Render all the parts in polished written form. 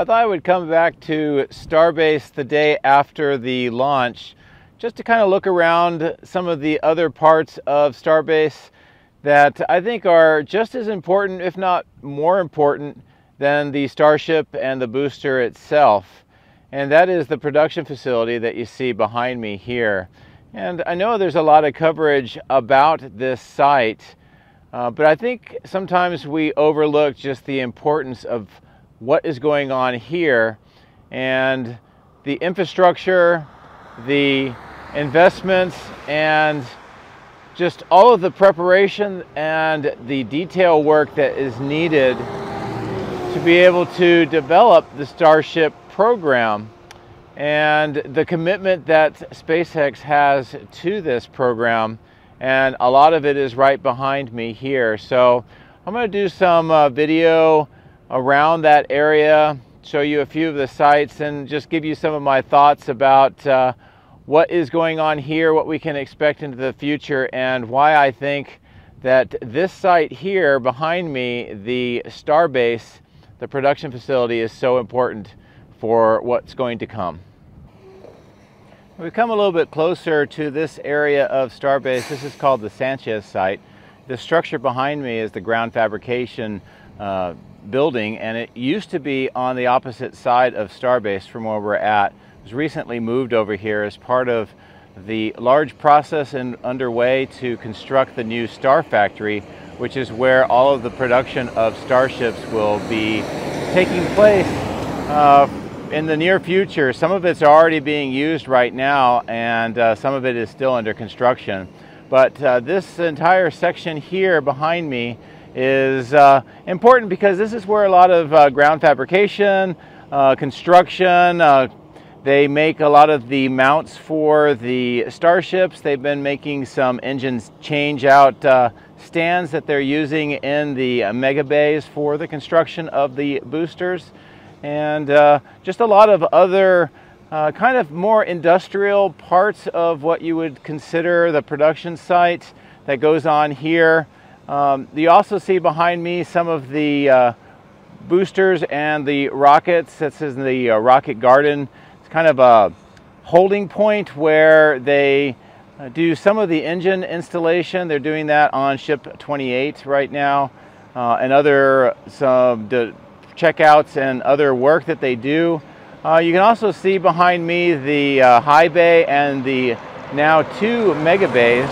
I thought I would come back to Starbase the day after the launch just to kind of look around some of the other parts of Starbase that I think are just as important, if not more important, than the Starship and the booster itself. And that is the production facility that you see behind me here. And I know there's a lot of coverage about this site, but I think sometimes we overlook just the importance of what is going on here, and the infrastructure, the investments, and just all of the preparation and the detail work that is needed to be able to develop the Starship program, and the commitment that SpaceX has to this program. And a lot of it is right behind me here. So I'm going to do some video around that area, show you a few of the sites, and just give you some of my thoughts about what is going on here, what we can expect into the future, and why I think that this site here behind me, the Starbase, the production facility, is so important for what's going to come. We've come a little bit closer to this area of Starbase. This is called the Sanchez Site. The structure behind me is the ground fabrication building, and it used to be on the opposite side of Starbase from where we're at. It was recently moved over here as part of the large process underway to construct the new Star Factory, which is where all of the production of Starships will be taking place in the near future. Some of it's already being used right now, and some of it is still under construction. But this entire section here behind me is important because this is where a lot of ground fabrication, construction, they make a lot of the mounts for the Starships. They've been making some engines change out stands that they're using in the mega bays for the construction of the boosters, and just a lot of other kind of more industrial parts of what you would consider the production site that goes on here. You also see behind me some of the boosters and the rockets. This is the rocket garden. It's kind of a holding point where they do some of the engine installation. They're doing that on ship 28 right now, and some checkouts and other work that they do. You can also see behind me the high bay and the now 2 mega bays.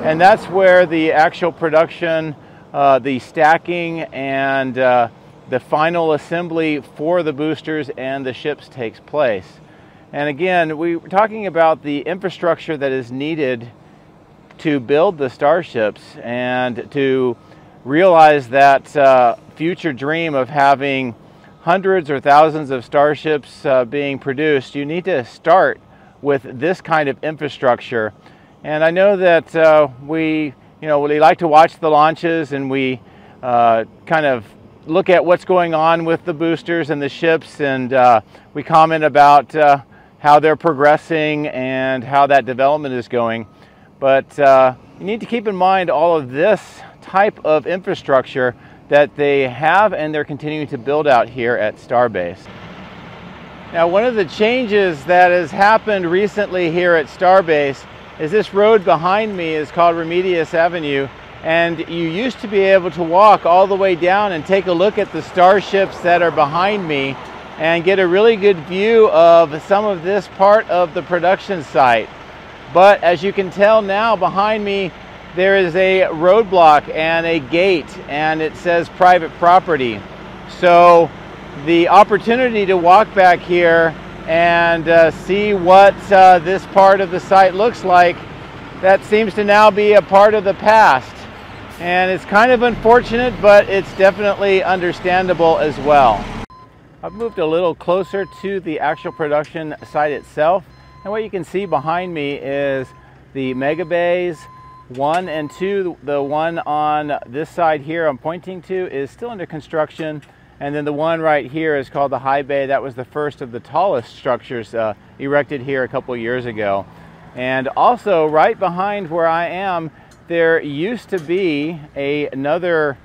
And that's where the actual production, the stacking, and the final assembly for the boosters and the ships takes place. And again, we're talking about the infrastructure that is needed to build the Starships and to realize that future dream of having hundreds or thousands of Starships being produced. You need to start with this kind of infrastructure. And I know that we like to watch the launches, and we kind of look at what's going on with the boosters and the ships, and we comment about how they're progressing and how that development is going. But you need to keep in mind all of this type of infrastructure that they have and they're continuing to build out here at Starbase. Now, one of the changes that has happened recently here at Starbase is this road behind me is called Remedios Avenue, and you used to be able to walk all the way down and take a look at the Starships that are behind me and get a really good view of some of this part of the production site. But as you can tell now behind me, there is a roadblock and a gate, and it says private property. So the opportunity to walk back here and see what this part of the site looks like, that seems to now be a part of the past. And it's kind of unfortunate, but it's definitely understandable as well. I've moved a little closer to the actual production site itself, and what you can see behind me is the mega bays 1 and 2. The one on this side here I'm pointing to is still under construction, and then the one right here is called the high bay. That was the first of the tallest structures erected here a couple years ago. And also right behind where I am, there used to be another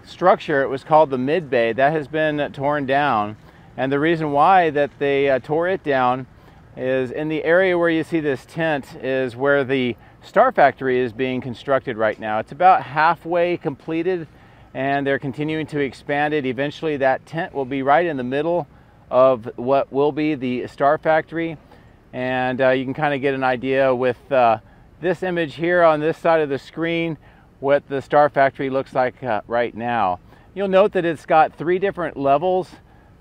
structure. It was called the mid bay. That has been torn down, And the reason why that they tore it down is in the area where you see this tent is where the Star Factory is being constructed right now. It's about halfway completed and they're continuing to expand it. Eventually that tent will be right in the middle of what will be the Star Factory. And you can kind of get an idea with this image here on this side of the screen what the Star Factory looks like right now. You'll note that it's got 3 different levels.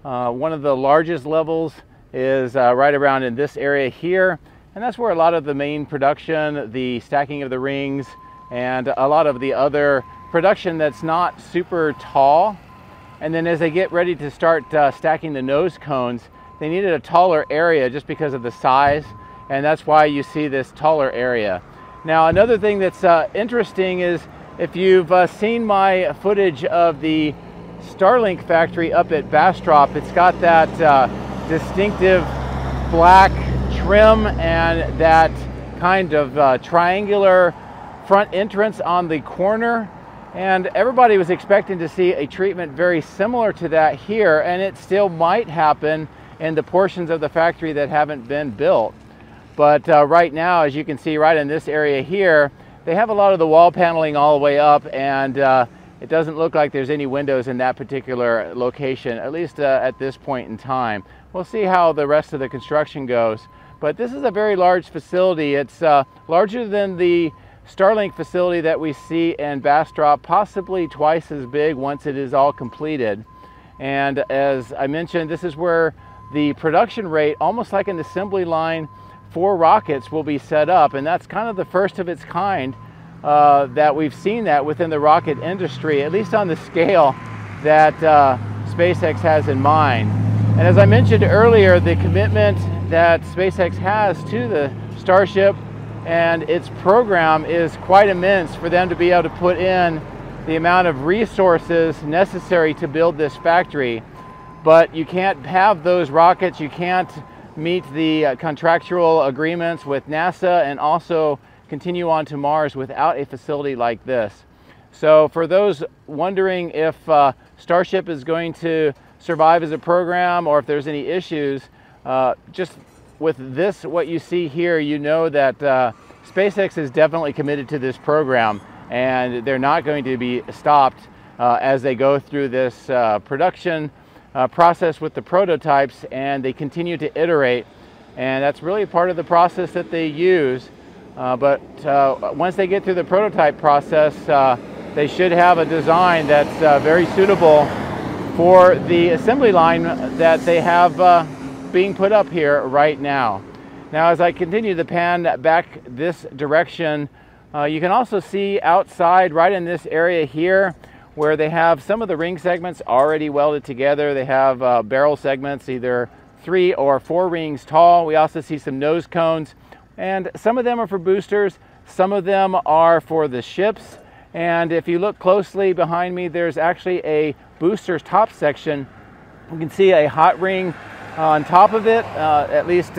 One of the largest levels is right around in this area here, and that's where a lot of the main production, the stacking of the rings, and a lot of the other production that's not super tall. And then as they get ready to start stacking the nose cones, they needed a taller area just because of the size, and that's why you see this taller area. Now another thing that's interesting is if you've seen my footage of the Starlink factory up at Bastrop, it's got that distinctive black trim and that kind of triangular front entrance on the corner, and everybody was expecting to see a treatment very similar to that here, and it still might happen in the portions of the factory that haven't been built. But right now, as you can see right in this area here, they have a lot of the wall paneling all the way up, and it doesn't look like there's any windows in that particular location, at least at this point in time. We'll see how the rest of the construction goes. But this is a very large facility. It's larger than the Starlink facility that we see in Bastrop, possibly twice as big once it is all completed. And as I mentioned, this is where the production rate, almost like an assembly line for rockets, will be set up. And that's kind of the first of its kind that we've seen that within the rocket industry, at least on the scale that SpaceX has in mind. And as I mentioned earlier, the commitment that SpaceX has to the Starship and its program is quite immense for them to be able to put in the amount of resources necessary to build this factory. But you can't have those rockets, you can't meet the contractual agreements with NASA and also continue on to Mars without a facility like this. So for those wondering if Starship is going to survive as a program or if there's any issues, just with this, what you see here, you know that SpaceX is definitely committed to this program, and they're not going to be stopped as they go through this production process with the prototypes, and they continue to iterate, and that's really part of the process that they use. But once they get through the prototype process, they should have a design that's very suitable for the assembly line that they have being put up here right now. Now, as I continue to pan back this direction, you can also see outside right in this area here where they have some of the ring segments already welded together. They have barrel segments, either 3 or 4 rings tall. We also see some nose cones, and some of them are for boosters, some of them are for the ships. And if you look closely behind me, there's actually a booster's top section. You can see a hot ring on top of it, at least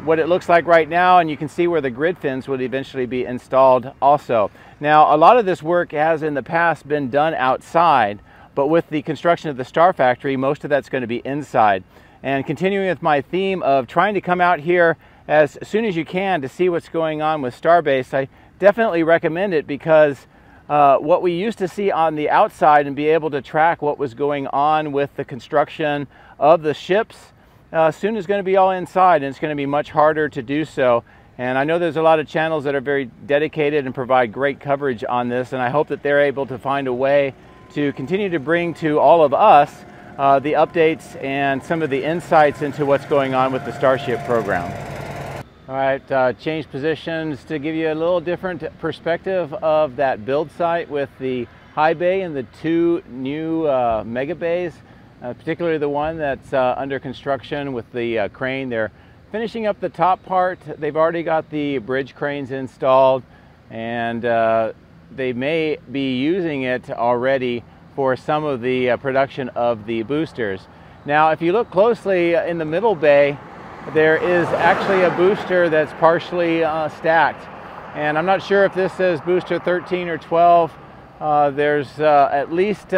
what it looks like right now, and you can see where the grid fins would eventually be installed also. Now, a lot of this work has in the past been done outside, but with the construction of the Star Factory, most of that's going to be inside. And continuing with my theme of trying to come out here as soon as you can to see what's going on with Starbase, I definitely recommend it, because what we used to see on the outside and be able to track what was going on with the construction of the ships soon is going to be all inside, and it's going to be much harder to do so. And I know there's a lot of channels that are very dedicated and provide great coverage on this, and I hope that they're able to find a way to continue to bring to all of us the updates and some of the insights into what's going on with the Starship program. All right, change positions to give you a little different perspective of that build site with the high bay and the 2 new mega bays, particularly the one that's under construction with the crane. They're finishing up the top part. They've already got the bridge cranes installed, and they may be using it already for some of the production of the boosters. Now, if you look closely in the middle bay, there is actually a booster that's partially stacked, and I'm not sure if this says booster 13 or 12. There's at least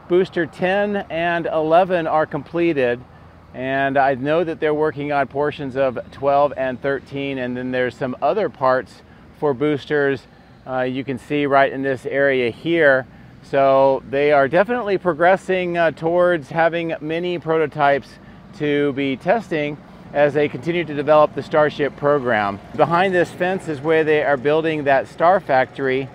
booster 10 and 11 are completed, and I know that they're working on portions of 12 and 13, and then there's some other parts for boosters you can see right in this area here. So they are definitely progressing towards having many prototypes to be testing as they continue to develop the Starship program. Behind this fence is where they are building that Star Factory,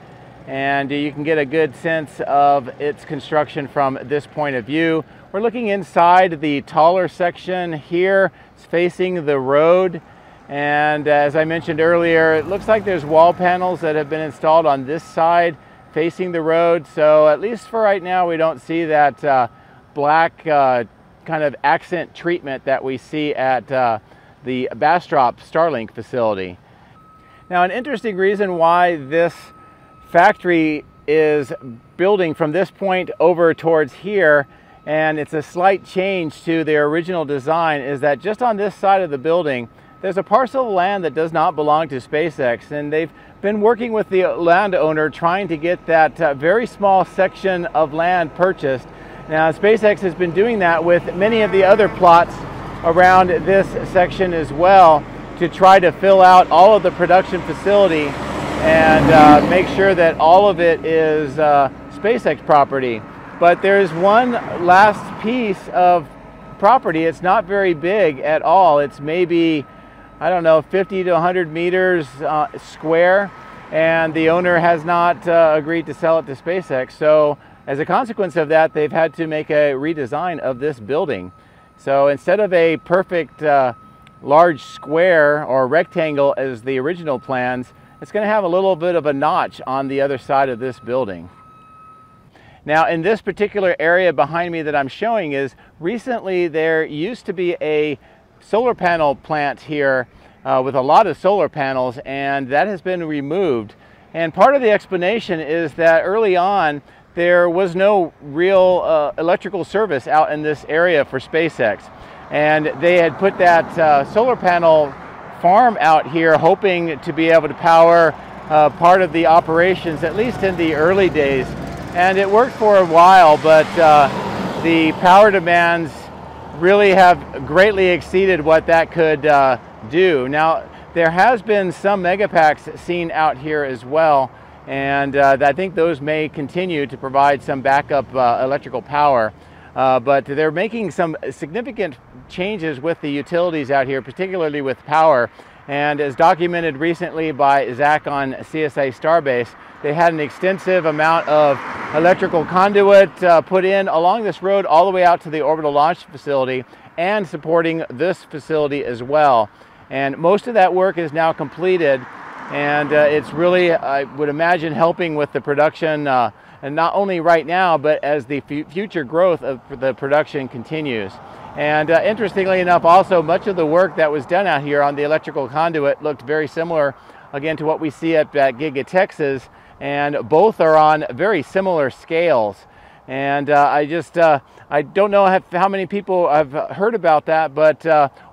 and you can get a good sense of its construction from this point of view. We're looking inside the taller section here. It's facing the road, and as I mentioned earlier, it looks like there's wall panels that have been installed on this side facing the road. So at least for right now, we don't see that black kind of accent treatment that we see at the Bastrop Starlink facility. Now, an interesting reason why this factory is building from this point over towards here, and it's a slight change to their original design, is that just on this side of the building there's a parcel of land that does not belong to SpaceX, and they've been working with the landowner trying to get that very small section of land purchased. Now, SpaceX has been doing that with many of the other plots around this section as well, to try to fill out all of the production facility and make sure that all of it is SpaceX property. But there's one last piece of property. It's not very big at all. It's maybe, I don't know, 50 to 100 meters square, and the owner has not agreed to sell it to SpaceX. So as a consequence of that, they've had to make a redesign of this building. So instead of a perfect large square or rectangle as the original plans, it's going to have a little bit of a notch on the other side of this building. Now, in this particular area behind me that I'm showing is, recently there used to be a solar panel plant here with a lot of solar panels, and that has been removed. And part of the explanation is that early on there was no real electrical service out in this area for SpaceX, and they had put that solar panel farm out here hoping to be able to power part of the operations, at least in the early days. And it worked for a while, but the power demands really have greatly exceeded what that could do. Now, there has been some megapacks seen out here as well, and I think those may continue to provide some backup electrical power. But they're making some significant changes with the utilities out here, particularly with power. And as documented recently by Zach on CSA Starbase, they had an extensive amount of electrical conduit put in along this road all the way out to the Orbital launch facility and supporting this facility as well. And most of that work is now completed, and it's really, I would imagine, helping with the production, and not only right now, but as the future growth of the production continues. And interestingly enough, also much of the work that was done out here on the electrical conduit looked very similar, again, to what we see at Giga Texas, and both are on very similar scales. And I don't know how many people have heard about that, but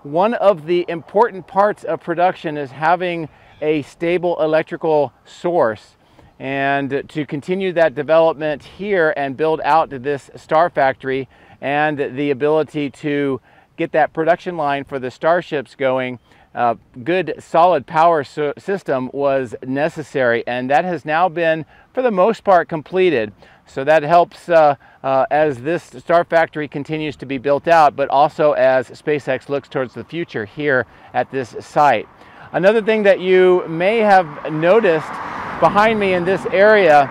one of the important parts of production is having a stable electrical source. And to continue that development here and build out this Star Factory and the ability to get that production line for the Starships going, good solid power system was necessary, and that has now been, for the most part, completed. So that helps as this Star Factory continues to be built out, but also as SpaceX looks towards the future here at this site. Another thing that you may have noticed behind me in this area,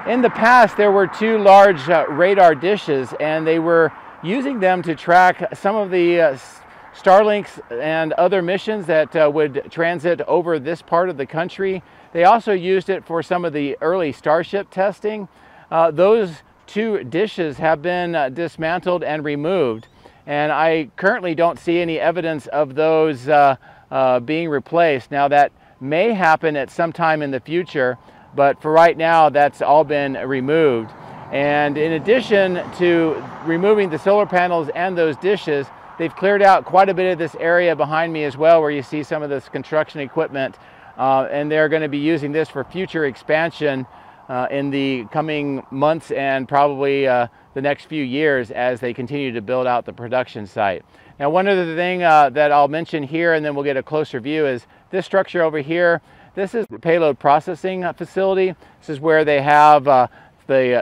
in the past there were two large radar dishes, and they were using them to track some of the Starlinks and other missions that would transit over this part of the country. They also used it for some of the early Starship testing. Those two dishes have been dismantled and removed, and I currently don't see any evidence of those being replaced. Now, that may happen at some time in the future, but for right now that's all been removed. And in addition to removing the solar panels and those dishes, they've cleared out quite a bit of this area behind me as well, where you see some of this construction equipment, and they're going to be using this for future expansion in the coming months and probably the next few years as they continue to build out the production site. Now, one other thing that I'll mention here, and then we'll get a closer view, is this structure over here. This is the payload processing facility. This is where they have the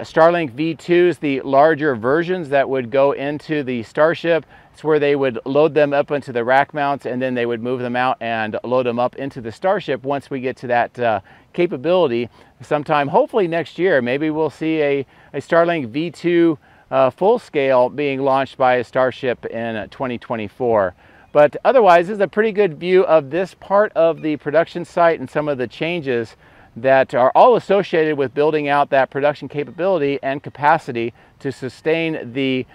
Starlink V2s, the larger versions that would go into the Starship. It's where they would load them up into the rack mounts, and then they would move them out and load them up into the Starship once we get to that capability sometime, hopefully next year. Maybe we'll see a Starlink V2 full scale being launched by a Starship in 2024. But otherwise, this is a pretty good view of this part of the production site and some of the changes that are all associated with building out that production capability and capacity to sustain the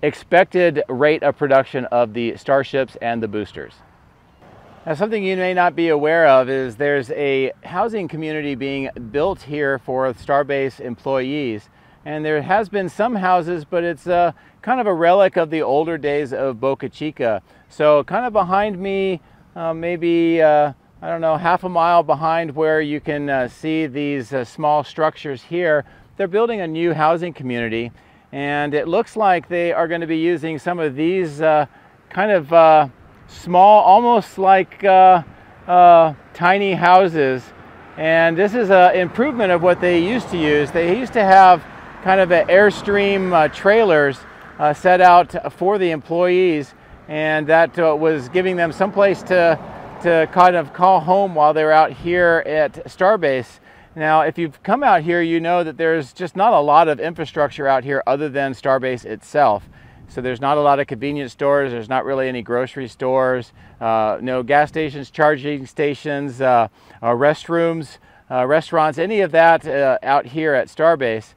expected rate of production of the Starships and the boosters. Now, something you may not be aware of is there's a housing community being built here for Starbase employees. And there has been some houses, but it's kind of a relic of the older days of Boca Chica. So kind of behind me, maybe, I don't know, half a mile behind where you can see these small structures here, they're building a new housing community. And it looks like they are going to be using some of these kind of small, almost like tiny houses. And this is an improvement of what they used to use. They used to have kind of an Airstream trailers set out for the employees, and that was giving them some place to kind of call home while they're out here at Starbase. Now, if you've come out here, you know that there's just not a lot of infrastructure out here other than Starbase itself. So there's not a lot of convenience stores, there's not really any grocery stores, no gas stations, charging stations, restrooms, restaurants, any of that out here at Starbase.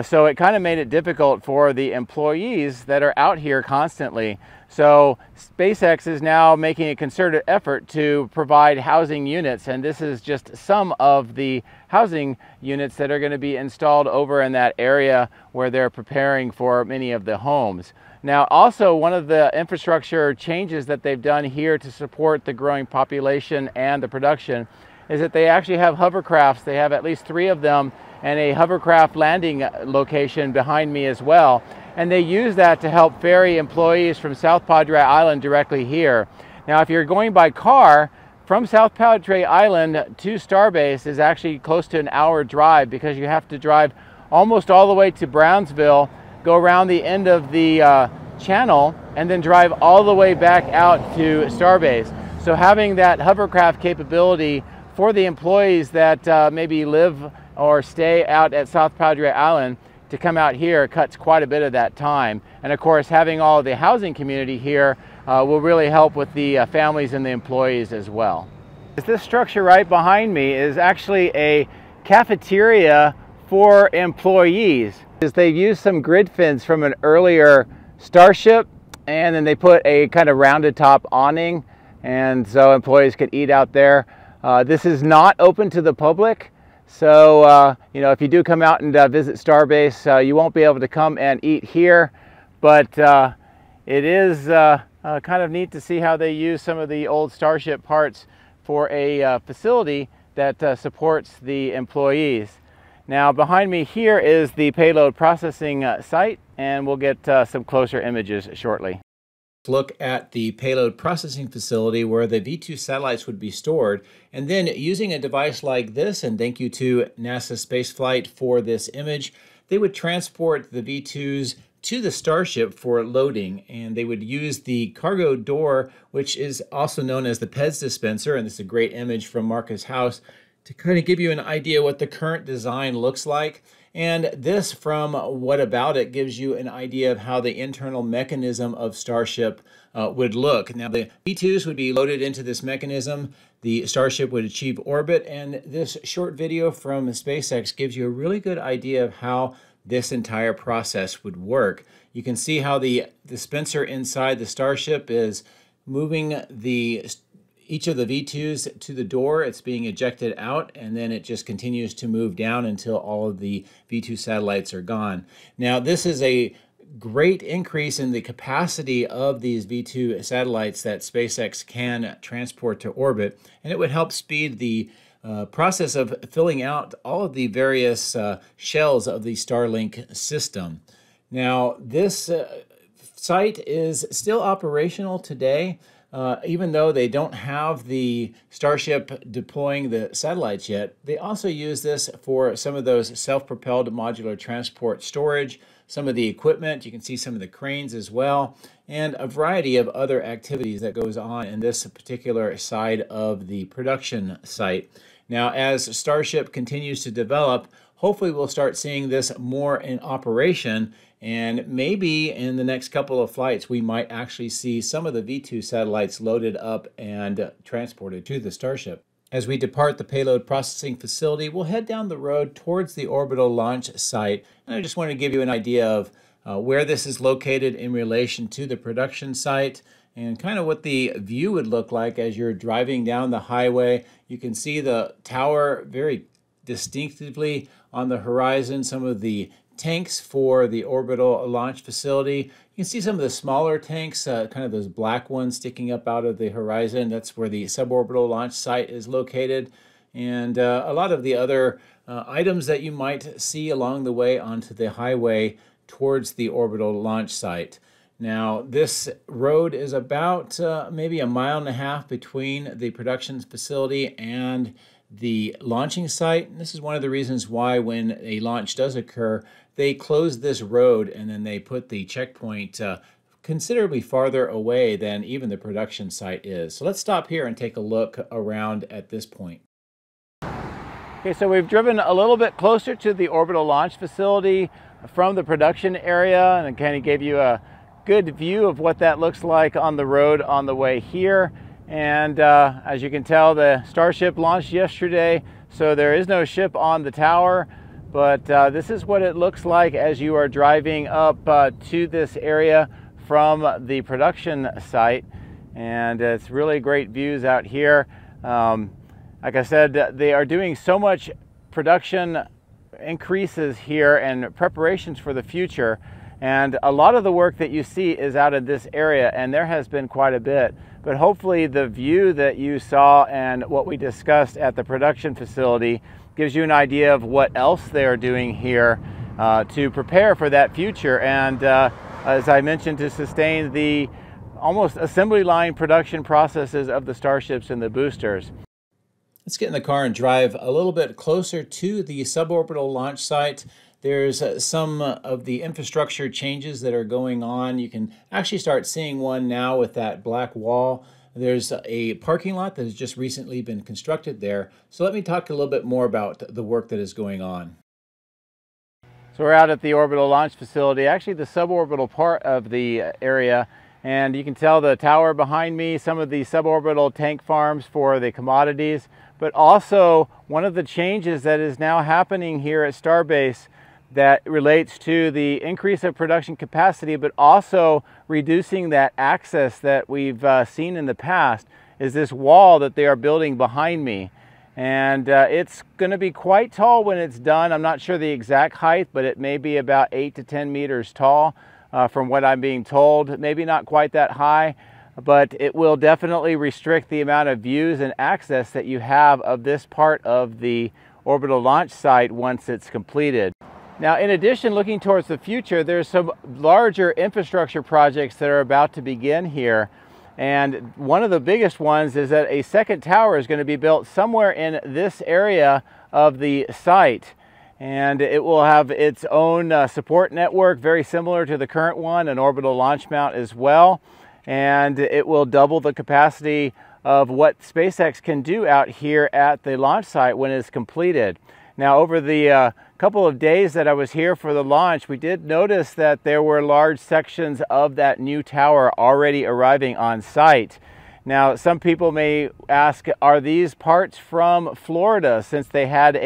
So it kind of made it difficult for the employees that are out here constantly. So SpaceX is now making a concerted effort to provide housing units, and this is just some of the housing units that are going to be installed over in that area where they're preparing for many of the homes. Now, also one of the infrastructure changes that they've done here to support the growing population and the production is that they actually have hovercrafts. They have at least 3 of them, and a hovercraft landing location behind me as well. And they use that to help ferry employees from South Padre Island directly here. Now, if you're going by car, from South Padre Island to Starbase is actually close to an hour drive, because you have to drive almost all the way to Brownsville, go around the end of the channel, and then drive all the way back out to Starbase. So having that hovercraft capability for the employees that maybe live or stay out at South Padre Island to come out here cuts quite a bit of that time. And of course, having all of the housing community here will really help with the families and the employees as well. This structure right behind me is actually a cafeteria for employees. They've used some grid fins from an earlier Starship, and then they put a kind of rounded top awning, and so employees could eat out there. This is not open to the public. So, you know, if you do come out and visit Starbase, you won't be able to come and eat here, but it is kind of neat to see how they use some of the old Starship parts for a facility that supports the employees. Now, behind me here is the payload processing site, and we'll get some closer images shortly. Look at the payload processing facility where the V2 satellites would be stored, and then using a device like this, and thank you to NASA Spaceflight for this image, they would transport the V2s to the Starship for loading, and they would use the cargo door, which is also known as the PEDS dispenser, and this is a great image from Marcus House to kind of give you an idea what the current design looks like. And this, from What About It, gives you an idea of how the internal mechanism of Starship would look. Now, the V2s would be loaded into this mechanism, the Starship would achieve orbit, and this short video from SpaceX gives you a really good idea of how this entire process would work. You can see how the dispenser inside the Starship is moving each of the V2s to the door. It's being ejected out, and then it just continues to move down until all of the V2 satellites are gone. Now, this is a great increase in the capacity of these V2 satellites that SpaceX can transport to orbit, and it would help speed the process of filling out all of the various shells of the Starlink system. Now, this site is still operational today, even though they don't have the Starship deploying the satellites yet. They also use this for some of those self-propelled modular transport storage, some of the equipment. You can see some of the cranes as well, and a variety of other activities that goes on in this particular side of the production site. Now, as Starship continues to develop, hopefully we'll start seeing this more in operation, and maybe in the next couple of flights we might actually see some of the V2 satellites loaded up and transported to the Starship. As we depart the payload processing facility, we'll head down the road towards the orbital launch site, and I just want to give you an idea of where this is located in relation to the production site, and kind of what the view would look like as you're driving down the highway. You can see the tower very distinctively on the horizon, some of the tanks for the orbital launch facility. You can see some of the smaller tanks, kind of those black ones sticking up out of the horizon. That's where the suborbital launch site is located. And a lot of the other items that you might see along the way onto the highway towards the orbital launch site. Now, this road is about maybe 1.5 miles between the production facility and the launching site. And this is one of the reasons why when a launch does occur, they close this road and then they put the checkpoint considerably farther away than even the production site is. So let's stop here and take a look around at this point. Okay, so we've driven a little bit closer to the orbital launch facility from the production area, and it kind of gave you a good view of what that looks like on the road on the way here. And as you can tell, the Starship launched yesterday, so there is no ship on the tower, but this is what it looks like as you are driving up to this area from the production site. And it's really great views out here. Like I said, they are doing so much production increases here and preparations for the future. And a lot of the work that you see is out of this area, and there has been quite a bit. But hopefully the view that you saw and what we discussed at the production facility gives you an idea of what else they are doing here to prepare for that future. And as I mentioned, to sustain the almost assembly line production processes of the Starships and the boosters. Let's get in the car and drive a little bit closer to the suborbital launch site. There's some of the infrastructure changes that are going on. You can actually start seeing one now with that black wall. There's a parking lot that has just recently been constructed there. So let me talk a little bit more about the work that is going on. So we're out at the orbital launch facility, actually the suborbital part of the area. And you can tell the tower behind me, some of the suborbital tank farms for the commodities, but also one of the changes that is now happening here at Starbase that relates to the increase of production capacity, but also reducing that access that we've seen in the past, is this wall that they are building behind me. And it's going to be quite tall when it's done. I'm not sure the exact height, but it may be about 8 to 10 meters tall from what I'm being told. Maybe not quite that high, but it will definitely restrict the amount of views and access that you have of this part of the orbital launch site once it's completed. Now, in addition, looking towards the future, there's some larger infrastructure projects that are about to begin here. And one of the biggest ones is that a second tower is going to be built somewhere in this area of the site. And it will have its own support network, very similar to the current one, an orbital launch mount as well. And it will double the capacity of what SpaceX can do out here at the launch site when it's completed. Now, over the couple of days that I was here for the launch, we did notice that there were large sections of that new tower already arriving on site. Now, some people may ask, are these parts from Florida, since they had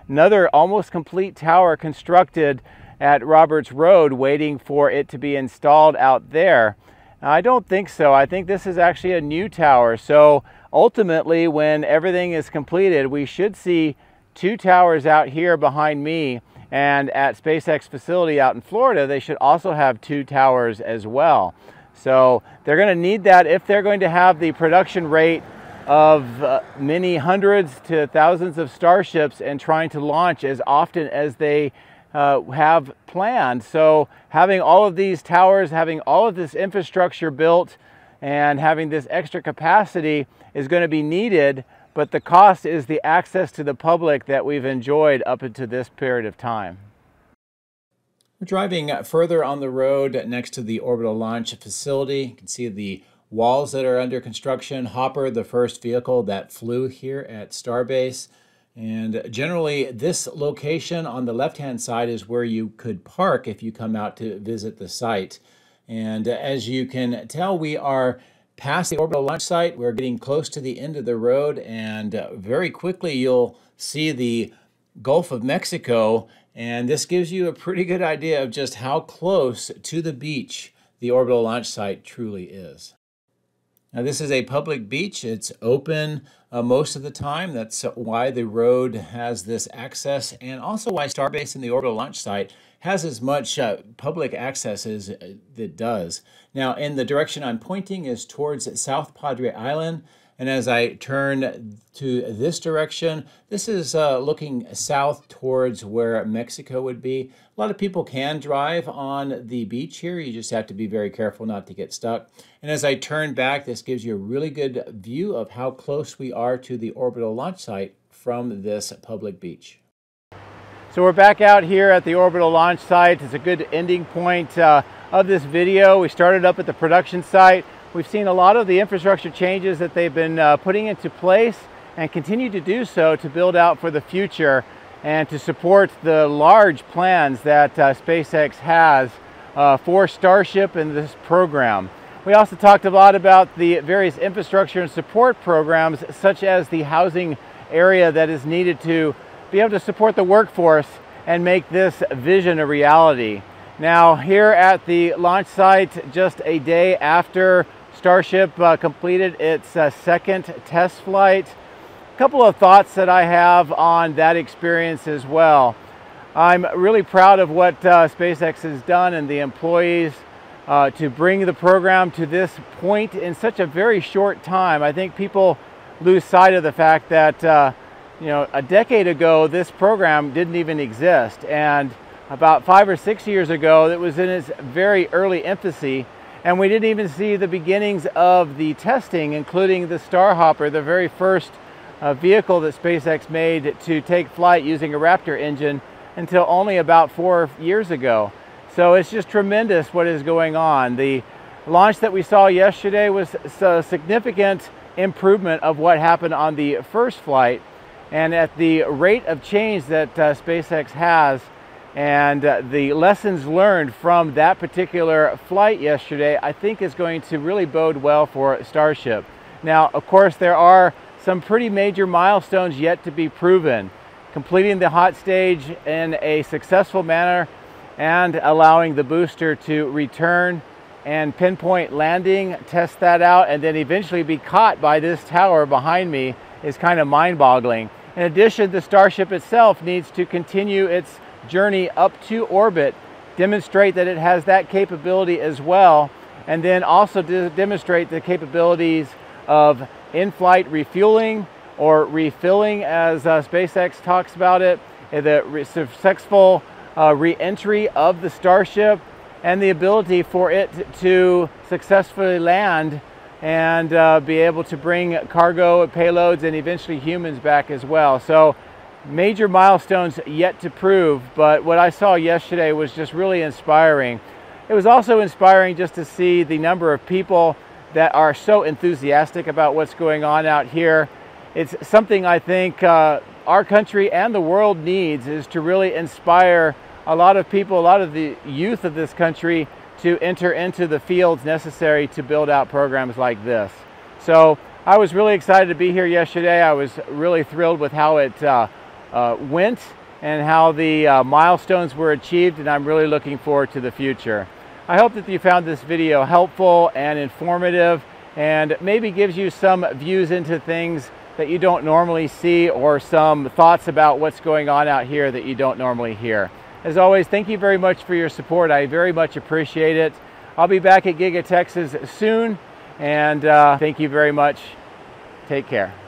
another almost complete tower constructed at Roberts Road waiting for it to be installed out there? Now, I don't think so. I think this is actually a new tower. So ultimately, when everything is completed, we should see 2 towers out here behind me, and at SpaceX facility out in Florida, they should also have 2 towers as well. So they're going to need that if they're going to have the production rate of many hundreds to thousands of Starships and trying to launch as often as they have planned. So having all of these towers, having all of this infrastructure built, and having this extra capacity is going to be needed, but the cost is the access to the public that we've enjoyed up until this period of time. We're driving further on the road next to the Orbital launch facility. You can see the walls that are under construction. Hopper, the first vehicle that flew here at Starbase. And generally, this location on the left-hand side is where you could park if you come out to visit the site. And as you can tell, we are past the Orbital launch site. We're getting close to the end of the road, and very quickly you'll see the Gulf of Mexico, and this gives you a pretty good idea of just how close to the beach the Orbital launch site truly is. Now, this is a public beach. It's open most of the time. That's why the road has this access, and also why Starbase and the Orbital launch site has as much public access as it does. Now, in the direction I'm pointing is towards South Padre Island, and as I turn to this direction, this is looking south towards where Mexico would be. A lot of people can drive on the beach here. You just have to be very careful not to get stuck. And as I turn back, this gives you a really good view of how close we are to the Orbital launch site from this public beach. So we're back out here at the Orbital launch site. It's a good ending point of this video. We started up at the production site. We've seen a lot of the infrastructure changes that they've been putting into place and continue to do so to build out for the future and to support the large plans that SpaceX has for Starship and this program. We also talked a lot about the various infrastructure and support programs, such as the housing area that is needed to be able to support the workforce and make this vision a reality. Now, here at the launch site, just a day after Starship completed its second test flight, a couple of thoughts that I have on that experience as well. I'm really proud of what SpaceX has done and the employees to bring the program to this point in such a very short time. I think people lose sight of the fact that a decade ago this program didn't even exist, and about 5 or 6 years ago it was in its very early infancy, and we didn't even see the beginnings of the testing, including the Starhopper, the very first vehicle that SpaceX made to take flight using a Raptor engine, until only about 4 years ago. So it's just tremendous what is going on. The launch that we saw yesterday was a significant improvement of what happened on the first flight, and at the rate of change that SpaceX has and the lessons learned from that particular flight yesterday, I think is going to really bode well for Starship. Now, of course, there are some pretty major milestones yet to be proven. Completing the hot stage in a successful manner and allowing the booster to return and pinpoint landing, test that out, and then eventually be caught by this tower behind me is kind of mind-boggling. In addition, the Starship itself needs to continue its journey up to orbit, demonstrate that it has that capability as well, and then also demonstrate the capabilities of in-flight refueling or refilling, as SpaceX talks about it, the successful re-entry of the Starship, and the ability for it to successfully land and be able to bring cargo, payloads, and eventually humans back as well. So major milestones yet to prove, but what I saw yesterday was just really inspiring. It was also inspiring just to see the number of people that are so enthusiastic about what's going on out here. It's something I think our country and the world needs, is to really inspire a lot of people, a lot of the youth of this country, to enter into the fields necessary to build out programs like this. So I was really excited to be here yesterday. I was really thrilled with how it went and how the milestones were achieved, and I'm really looking forward to the future. I hope that you found this video helpful and informative, and maybe gives you some views into things that you don't normally see, or some thoughts about what's going on out here that you don't normally hear. As always, thank you very much for your support. I very much appreciate it. I'll be back at Giga Texas soon, and thank you very much. Take care.